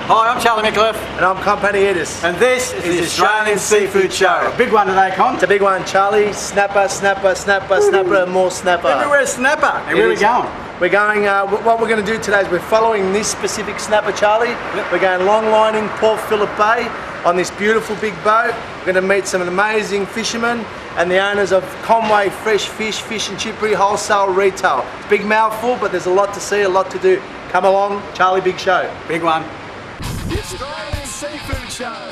Hi, I'm Charlie Mickliffe. And I'm Companiatus. And this is the Australian Seafood Show. A big one today, Con. It's a big one, Charlie. Snapper, snapper, snapper, snapper, and more snapper. Everywhere's snapper. Hey, where are we going? We're going, what we're going to do today is we're following this specific snapper, Charlie. Yep. We're going longlining Port Phillip Bay on this beautiful big boat. We're going to meet some amazing fishermen and the owners of Conway Fresh Fish and Chippery Wholesale Retail. It's a big mouthful, but there's a lot to see, a lot to do. Come along, Charlie, big show. Big one. The Australian Seafood Show.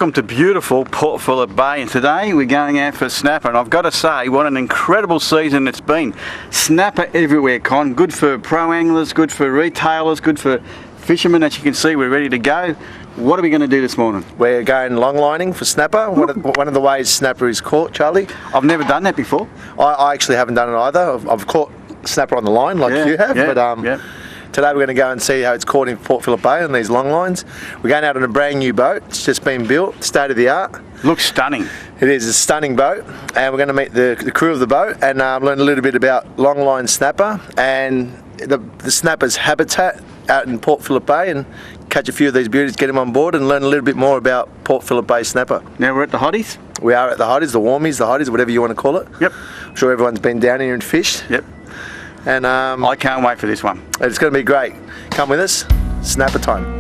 Welcome to beautiful Port Phillip Bay, and today we're going out for snapper, and I've got to say what an incredible season it's been. Snapper everywhere, Con. Good for pro anglers, good for retailers, good for fishermen. As you can see, we're ready to go. What are we going to do this morning? We're going longlining for snapper. One of the ways snapper is caught, Charlie. I've never done that before. I actually haven't done it either. I've caught snapper on the line like you have, but today we're going to go and see how it's caught in Port Phillip Bay on these long lines. We're going out on a brand new boat. It's just been built, state of the art. Looks stunning. It is a stunning boat, and we're going to meet the crew of the boat and learn a little bit about longline snapper and the snapper's habitat out in Port Phillip Bay, and catch a few of these beauties, get them on board and learn a little bit more about Port Phillip Bay snapper. Now we're at the hotties? We are at the hotties, the warmies, the hotties, whatever you want to call it. Yep. I'm sure everyone's been down here and fished. Yep. And I can't wait for this one. It's going to be great. Come with us. Snapper time.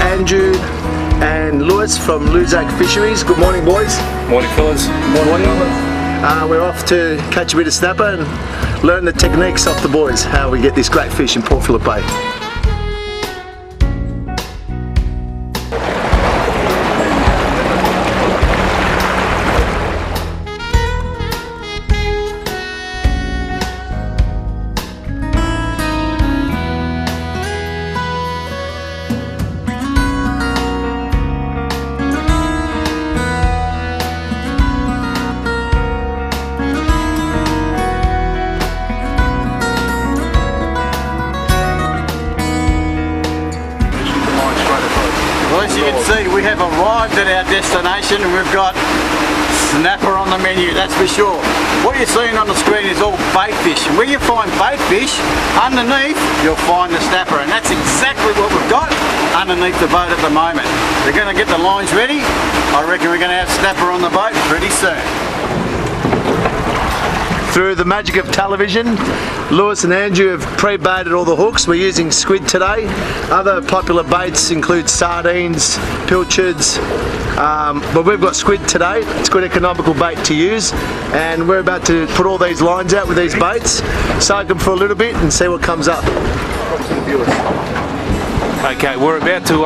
Andrew and Lewis from Luzak Fisheries. Good morning, boys. Morning, fellas. Morning. We're off to catch a bit of snapper and learn the techniques off the boys, how we get this great fish in Port Phillip Bay. Well, as you can see, we have arrived at our destination and we've got snapper on the menu, that's for sure. What you're seeing on the screen is all bait fish. And where you find bait fish, underneath you'll find the snapper, and that's exactly what we've got underneath the boat at the moment. We're going to get the lines ready. I reckon we're going to have snapper on the boat pretty soon. Through the magic of television, Lewis and Andrew have pre-baited all the hooks. We're using squid today. Other popular baits include sardines, pilchards, but we've got squid today. It's a good economical bait to use, and we're about to put all these lines out with these baits, soak them for a little bit and see what comes up. Okay, we're about to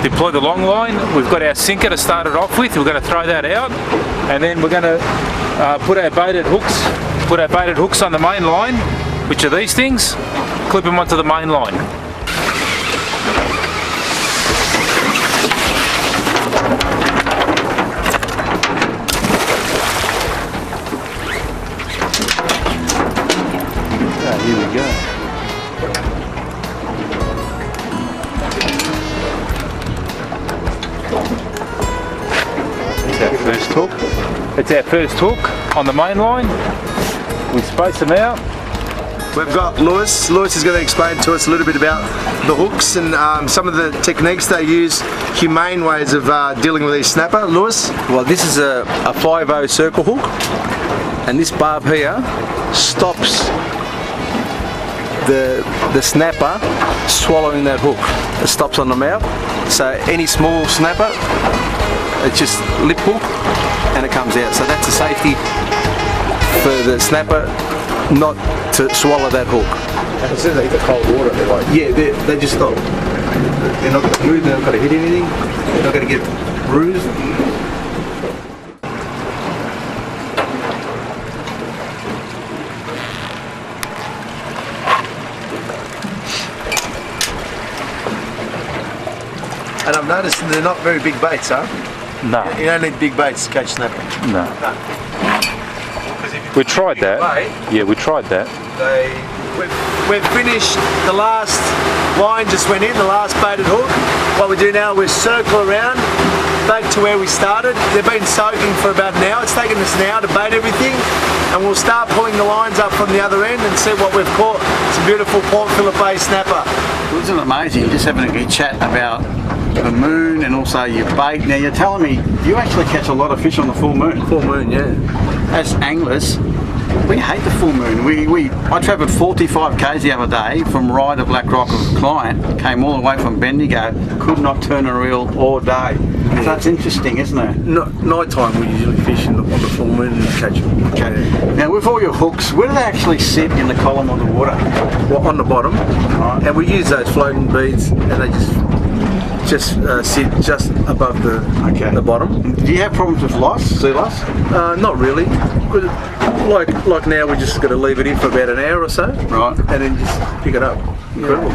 deploy the long line. We've got our sinker to start it off with. We're going to throw that out, and then we're going to put our baited hooks on the main line, which are these things. Clip them onto the main line. Here we go. That's our first hook. It's our first hook on the main line. We space them out. We've got Lewis. Lewis is going to explain to us a little bit about the hooks and some of the techniques they use, humane ways of dealing with these snapper. Lewis? Well, this is a 5/0 circle hook, and this barb here stops the snapper swallowing that hook. It stops on the mouth. So any small snapper, it's just lip hook and it comes out. So that's a safety for the snapper not to swallow that hook. And as soon as they hit the cold water, they're like, Yeah, they just stop. They're not going to move, they're not going to hit anything, they're not going to get bruised. and I've noticed they're not very big baits, huh? No, You don't need big baits to catch snapper. no. We tried that. Yeah, we tried that. We've finished the last line, just went in, the last baited hook. What we do now, we circle around back to where we started. They've been soaking for about an hour. It's taken us an hour to bait everything, and we'll start pulling the lines up from the other end and see what we've caught. It's a beautiful Port Phillip Bay snapper. Isn't it amazing? Just having a good chat about the moon and also your bait. Now you're telling me you actually catch a lot of fish on the full moon. Full moon, yeah. As anglers, we hate the full moon. I travelled 45 k's the other day from Rye to Black Rock with a client, came all the way from Bendigo, could not turn a reel all day. So that's interesting, isn't it? Night time we usually fish on the full moon and catch them. Okay. Now with all your hooks, where do they actually sit in the column of the water? Well, on the bottom, Right. and we use those floating beads, and they just sit just above the bottom. Do you have problems with lice, sea lice? Not really. Like now, we just got to leave it in for about an hour or so, Right. and then just pick it up. Incredible.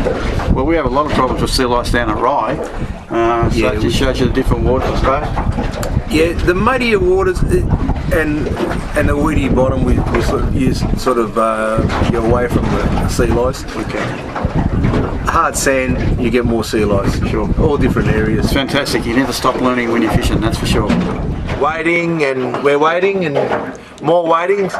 Well, we have a lot of problems with sea lice down at Rye, so Yeah, it just shows you the different waters, I suppose. Yeah, the muddier waters and the weedy bottom, we sort of use get away from the sea lice. Okay. Hard sand, you get more sea lice. Sure. All different areas. It's fantastic. You never stop learning when you're fishing, that's for sure. Waiting, and we're waiting, and more waiting.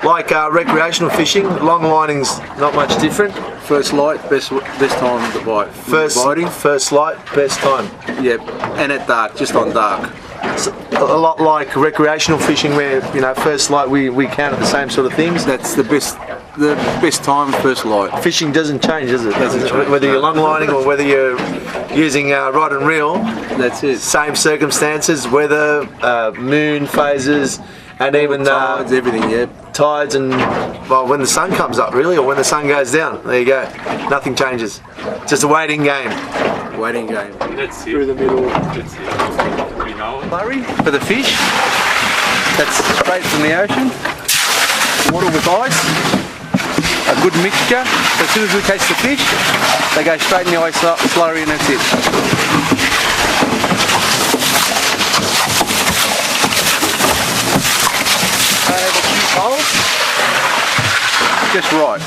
Like recreational fishing, long lining's not much different. First light, best time to bite. First light, best time. Yep, and at dark, just on dark. It's a lot like recreational fishing, where first light we count at the same sort of things. That's the best time, first light. Fishing doesn't change, does it? Doesn't change, Whether you're no. long lining or whether you're using rod and reel, That's it. same circumstances, weather, moon phases, and even Tides, everything, yeah. tides, and well, when the sun comes up, really, or when the sun goes down. There you go. Nothing changes. Just a waiting game. Waiting game. That's it. Through the middle. That's it. We know it. Slurry for the fish. That's straight from the ocean. Water with ice. A good mixture. So as soon as we catch the fish, they go straight in the ice slurry, and that's it. Have a few holes. Just right.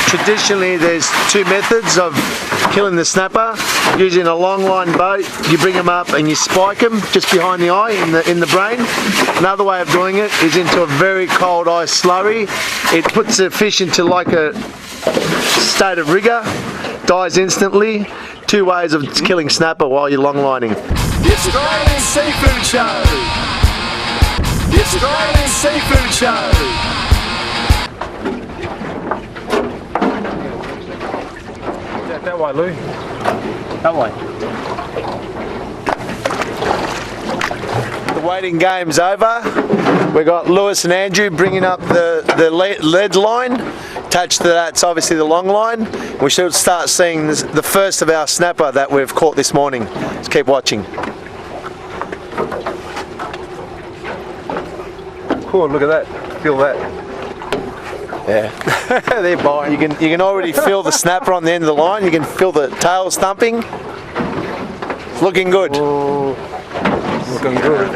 Traditionally, there's two methods of killing the snapper. Using a long line boat, you bring them up and you spike them just behind the eye in the brain. Another way of doing it is into a very cold ice slurry. It puts the fish into like a state of rigor, dies instantly. Two ways of killing snapper while you're long lining. The Australian Seafood Show. The Australian Seafood Show. That way, Lou. That way. The waiting game's over. We got Lewis and Andrew bringing up the lead line. Attached to that's obviously the long line. We should start seeing the first of our snapper that we've caught this morning. Let's keep watching. Cool, look at that. Feel that. Yeah, they're biting. You can already feel the snapper on the end of the line. You can feel the tails thumping. It's looking good. Oh, looking good.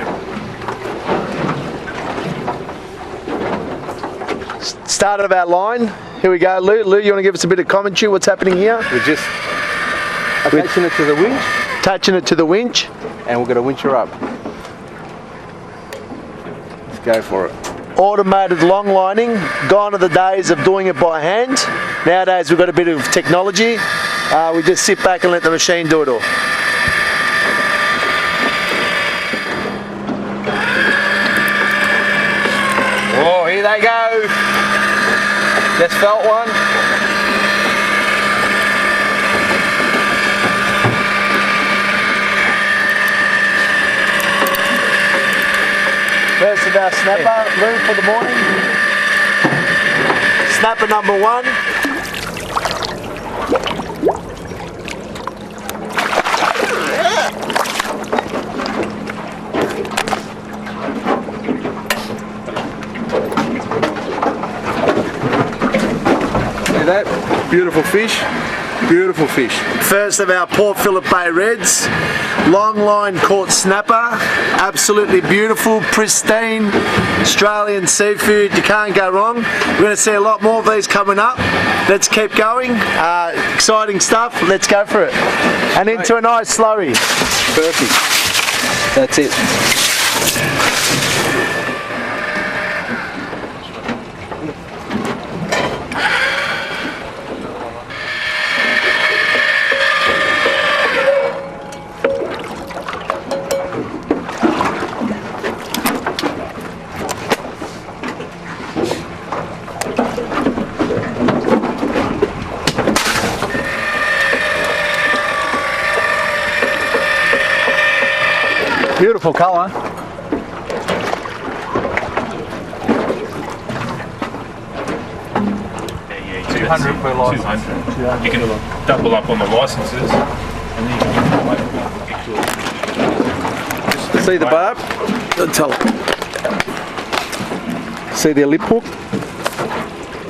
Start of our line. Here we go, Lou. Lou, you want to give us a bit of commentary? What's happening here? We're just attaching it to the winch, Attaching it to the winch. and we're going to winch her up. Let's go for it. Automated long lining. Gone are the days of doing it by hand. Nowadays we've got a bit of technology. We just sit back and let the machine do it all. Oh, here they go. Just felt one. First of our snapper, Lou, for the morning. Snapper number 1. See that? Beautiful fish. Beautiful fish. First of our Port Phillip Bay Reds. Long line caught snapper. Absolutely beautiful, pristine, Australian seafood. You can't go wrong. We're going to see a lot more of these coming up. Let's keep going. Exciting stuff. Let's go for it. And into a nice slurry. Perfect. That's it. Beautiful colour. Yeah, 200 per license. 200. You can double up on the licenses. And then you can See the barb? See their lip hook?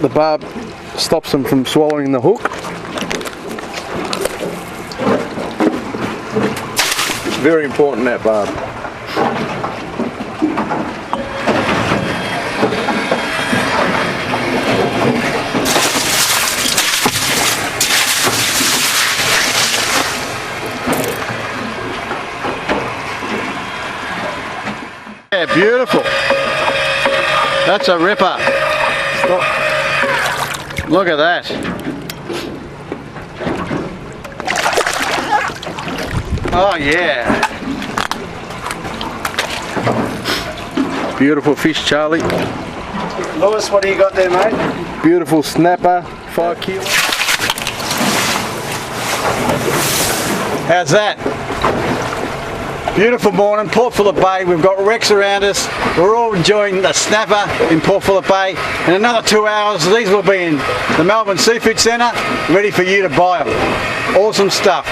The barb stops them from swallowing the hook. Very important, that barb. Yeah, beautiful. That's a ripper. Stop. Look at that. Oh yeah. Beautiful fish, Charlie. Lewis, what do you got there, mate? Beautiful snapper, 5 kilos. How's that? Beautiful morning, Port Phillip Bay. We've got wrecks around us. We're all enjoying the snapper in Port Phillip Bay. In another 2 hours, these will be in the Melbourne Seafood Centre, ready for you to buy them. Awesome stuff.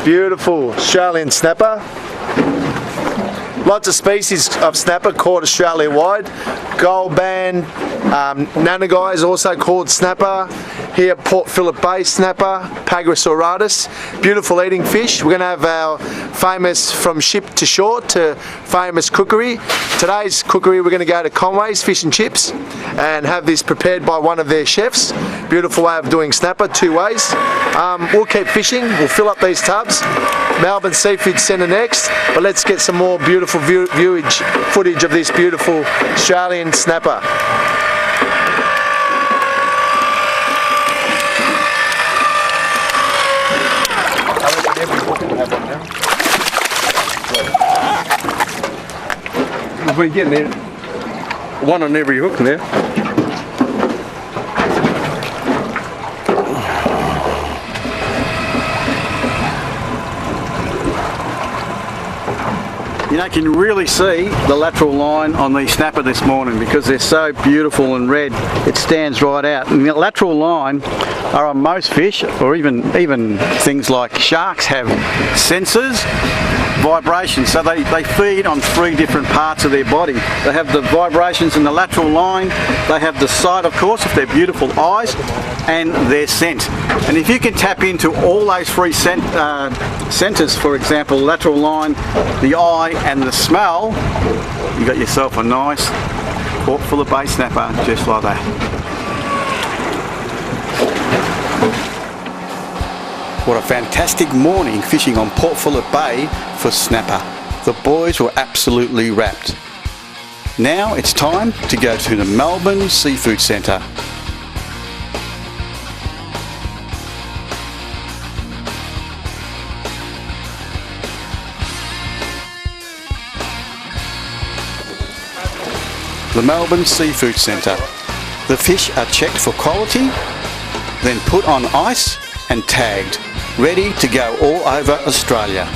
Beautiful Australian snapper. Lots of species of snapper caught Australia-wide. Gold band, nanagais also called snapper. Here Port Phillip Bay snapper, Pagris auratus. Beautiful eating fish. We're going to have our famous from ship to shore to famous cookery. Today's cookery, we're going to go to Conway's Fish and Chips and have this prepared by one of their chefs. Beautiful way of doing snapper, 2 ways. We'll keep fishing, we'll fill up these tubs. Melbourne Seafood Centre next, but let's get some more beautiful footage of this beautiful Australian snapper. We're getting there. One on every hook now. You know, you can really see the lateral line on the snapper this morning because they're so beautiful and red. It stands right out. And the lateral line are on most fish, or even things like sharks have sensors. vibrations. So they feed on 3 different parts of their body. They have the vibrations in the lateral line, they have the sight, of course, of their beautiful eyes, and their scent. And if you can tap into all those 3 centers, for example, lateral line, the eye, and the smell, you got yourself a nice Port Phillip Bay snapper just like that. What a fantastic morning fishing on Port Phillip Bay for snapper. The boys were absolutely wrapped. Now it's time to go to the Melbourne Seafood Centre. The Melbourne Seafood Centre. The fish are checked for quality, then put on ice and tagged, ready to go all over Australia.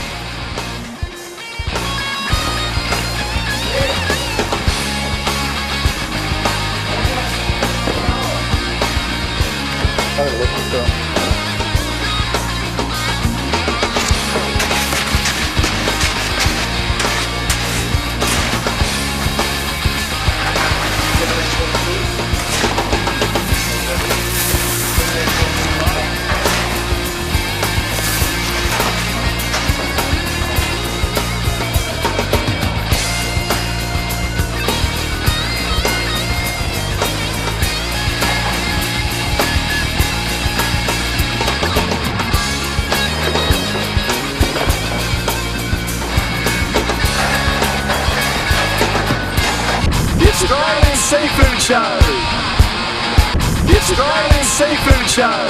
Australian Seafood Show. The Australian Seafood Show.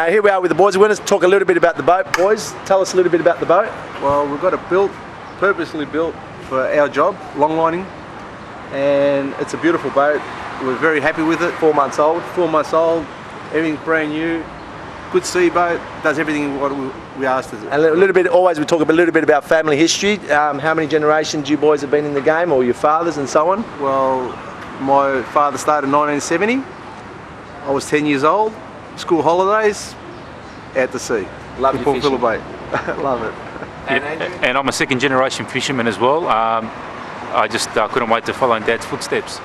Here we are with the boys. We're going to talk a little bit about the boat. Boys, tell us a little bit about the boat. Well, we've got it built, purposely built for our job, longlining, and it's a beautiful boat. We're very happy with it. 4 months old. 4 months old, everything's brand new, good sea boat, does everything what we asked it. And a little bit, always we talk a little bit about family history. How many generations you boys have been in the game, or your fathers and so on? Well, my father started in 1970. I was 10 years old, school holidays, out to sea. Love to your Port fishing. Phillip Bay. Love it. And I'm a 2nd generation fisherman as well. I just couldn't wait to follow in Dad's footsteps.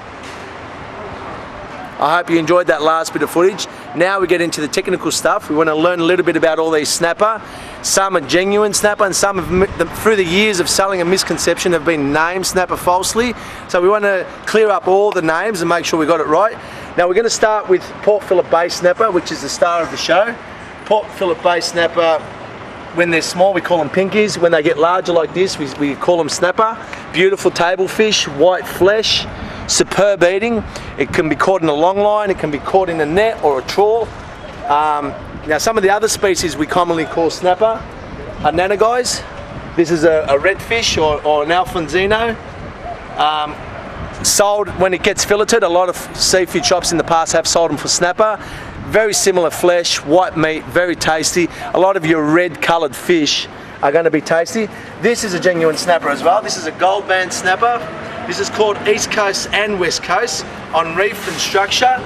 I hope you enjoyed that last bit of footage. Now we get into the technical stuff. We want to learn a little bit about all these snapper. Some are genuine snapper, and some have, through the years of selling a misconception, have been named snapper falsely. So we want to clear up all the names and make sure we got it right. Now we're going to start with Port Phillip Bay snapper, which is the star of the show. Port Phillip Bay snapper, when they're small we call them pinkies. When they get larger like this we call them snapper. Beautiful table fish, white flesh, superb eating. It can be caught in a long line, it can be caught in a net or a trawl. Now some of the other species we commonly call snapper are nanogais. This is a redfish or an alfonzino. Sold when it gets filleted. A lot of seafood shops in the past have sold them for snapper. Very similar flesh, white meat, very tasty. A lot of your red coloured fish are going to be tasty. This is a genuine snapper as well. This is a gold band snapper. This is called East Coast and West Coast on reef and structure.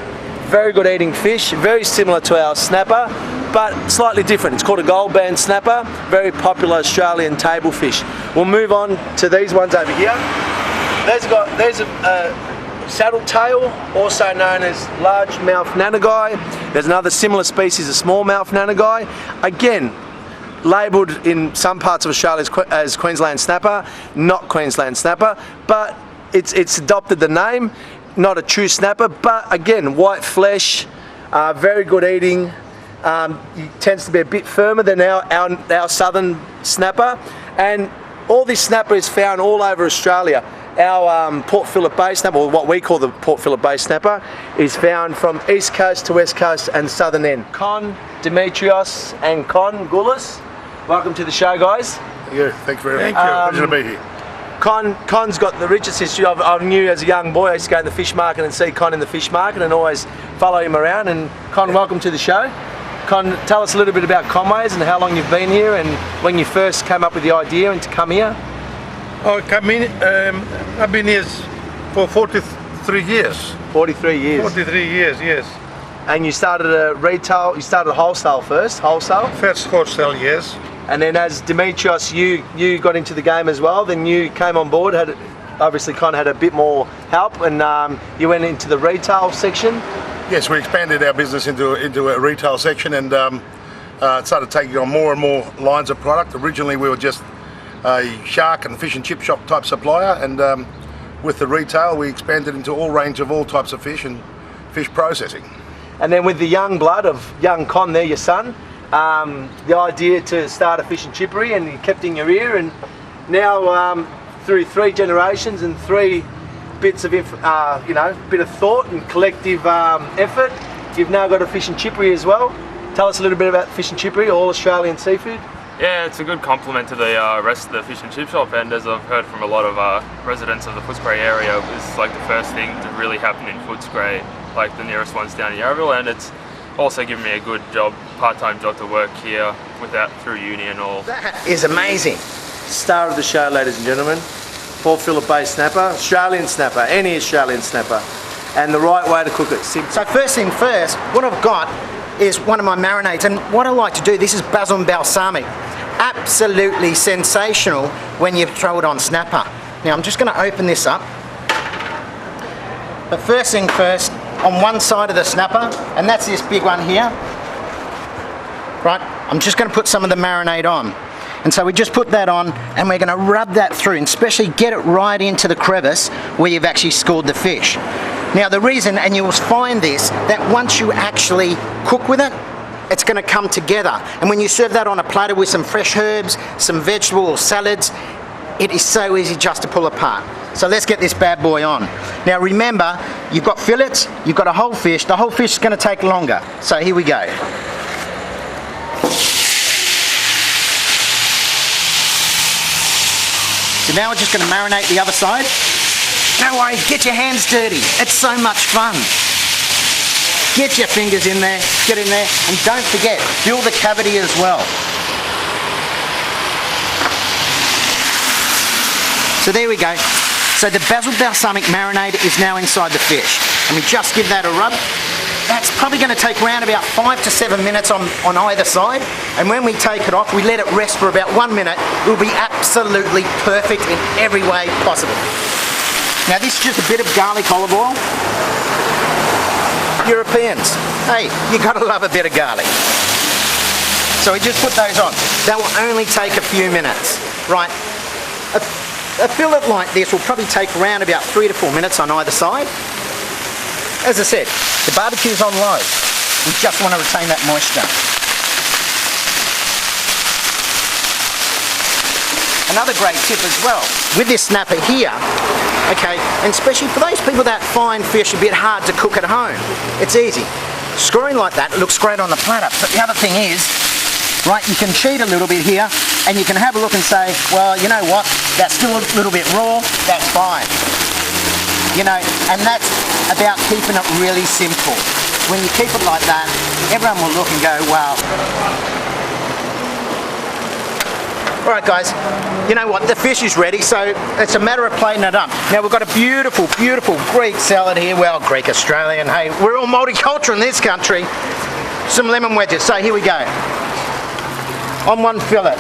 Very good eating fish, very similar to our snapper, but slightly different. It's called a gold band snapper, very popular Australian table fish. We'll move on to these ones over here. There's a saddle tail, also known as largemouth nanogai. There's another similar species, a smallmouth nanogai. Again, labelled in some parts of Australia as Queensland snapper, not Queensland snapper, but it's adopted the name. Not a true snapper, but again, white flesh, very good eating. It tends to be a bit firmer than our southern snapper, and all this snapper is found all over Australia. Our Port Phillip Bay snapper, or what we call the Port Phillip Bay snapper, is found from east coast to west coast and southern end. Con, Demetrios and Con Goulas, welcome to the show, guys. Yeah, thank you very much. Pleasure to be here. Con's got the richest history. I knew as a young boy I used to go in the fish market and see Con in the fish market and always follow him around. And Con, welcome to the show. Con, tell us a little bit about Conways and how long you've been here and when you first came up with the idea and to come here. I've been here for 43 years. 43 years. 43 years, yes. And you started a retail, you started wholesale first, wholesale? First wholesale, yes. And then as Demetrios, you got into the game as well, then you came on board, had obviously kind of had a bit more help, and you went into the retail section. Yes, we expanded our business into a retail section and started taking on more and more lines of product. Originally we were just a shark and fish and chip shop type supplier, and with the retail we expanded into all range of all types of fish and fish processing. And then with the young blood of young Con there, your son, the idea to start a fish and chippery, and you kept in your ear, and now through 3 generations and 3 bits of bit of thought and collective effort, you've now got a fish and chippery as well. Tell us a little bit about fish and chippery, all Australian seafood. Yeah, it's a good complement to the rest of the fish and chip shop, and as I've heard from a lot of residents of the Footscray area, it's like the first thing to really happen in Footscray, like the nearest one's down in Yarraville, and it's also given me a good job, part-time job to work here through uni and all. That is amazing. Star of the show, ladies and gentlemen, Port Phillip Bay snapper, Australian snapper, any Australian snapper, and the right way to cook it. So first thing first, what I've got is one of my marinades, and what I like to do, this is basil and balsamic. Absolutely sensational when you throw it on snapper. Now I'm just going to open this up. But first thing first, on one side of the snapper, and that's this big one here, right, I'm just going to put some of the marinade on. And so we just put that on, and we're going to rub that through, and especially get it right into the crevice where you've actually scored the fish. Now the reason, and you'll find this, that once you actually cook with it, it's going to come together. And when you serve that on a platter with some fresh herbs, some vegetable or salads, it is so easy just to pull apart. So let's get this bad boy on. Now remember, you've got fillets, you've got a whole fish. The whole fish is going to take longer. So here we go. So now we're just going to marinate the other side. Don't worry, get your hands dirty. It's so much fun. Get your fingers in there, get in there, and don't forget, fill the cavity as well. So there we go. So the basil balsamic marinade is now inside the fish. And we just give that a rub. That's probably going to take around about 5 to 7 minutes on either side. And when we take it off, we let it rest for about 1 minute. It will be absolutely perfect in every way possible. Now this is just a bit of garlic olive oil. Europeans, hey, you gotta love a bit of garlic. So we just put those on. That will only take a few minutes, right? A fillet like this will probably take around about 3 to 4 minutes on either side. As I said, the barbecue's on low. We just want to retain that moisture. Another great tip as well, with this snapper here, okay, and especially for those people that find fish a bit hard to cook at home, it's easy. Screwing like that, it looks great on the platter, but the other thing is, right, you can cheat a little bit here, and you can have a look and say, well, you know what, that's still a little bit raw, that's fine. You know, and that's about keeping it really simple. When you keep it like that, everyone will look and go, wow. Alright guys, you know what, the fish is ready, so it's a matter of plating it up. Now we've got a beautiful, beautiful Greek salad here. Well, Greek Australian, hey, we're all multicultural in this country. Some lemon wedges, so here we go. On one fillet.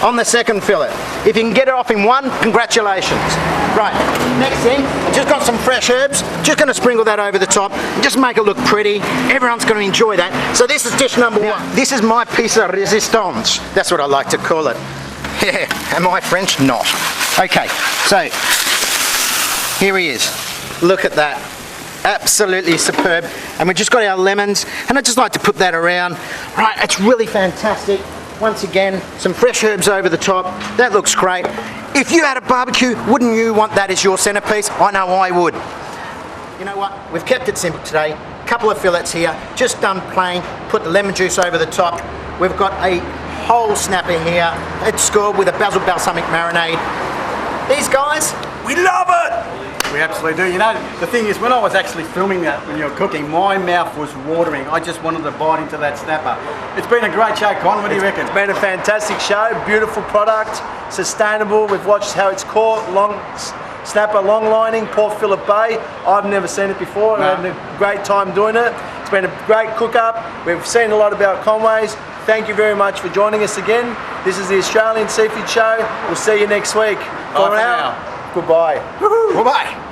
On the second fillet. If you can get it off in one, congratulations. Right, next thing, I've just got some fresh herbs. Just going to sprinkle that over the top and just make it look pretty. Everyone's going to enjoy that. So this is dish number one. This is my piece of resistance. That's what I like to call it. Yeah, am I French? Not. Okay, so here he is. Look at that. Absolutely superb. And we've just got our lemons, and I just like to put that around. Right, it's really fantastic. Once again, some fresh herbs over the top. That looks great. If you had a barbecue, wouldn't you want that as your centerpiece? I know I would. You know what? We've kept it simple today. Couple of fillets here, just done plain. Put the lemon juice over the top. We've got a whole snapper here. It's scored with a basil balsamic marinade. These guys, we love it! We absolutely do. You know, the thing is, when I was actually filming that when you were cooking, my mouth was watering. I just wanted to bite into that snapper. It's been a great show, Con. What do you reckon? It's been a fantastic show. Beautiful product, sustainable. We've watched how it's caught. Snapper long lining, Port Phillip Bay. I've never seen it before. No. I had a great time doing it. It's It's been a great cook-up. We've seen a lot about Conways. Thank you very much for joining us again. This is the Australian Seafood Show. We'll see you next week. Bye for now. Goodbye. Bye-bye.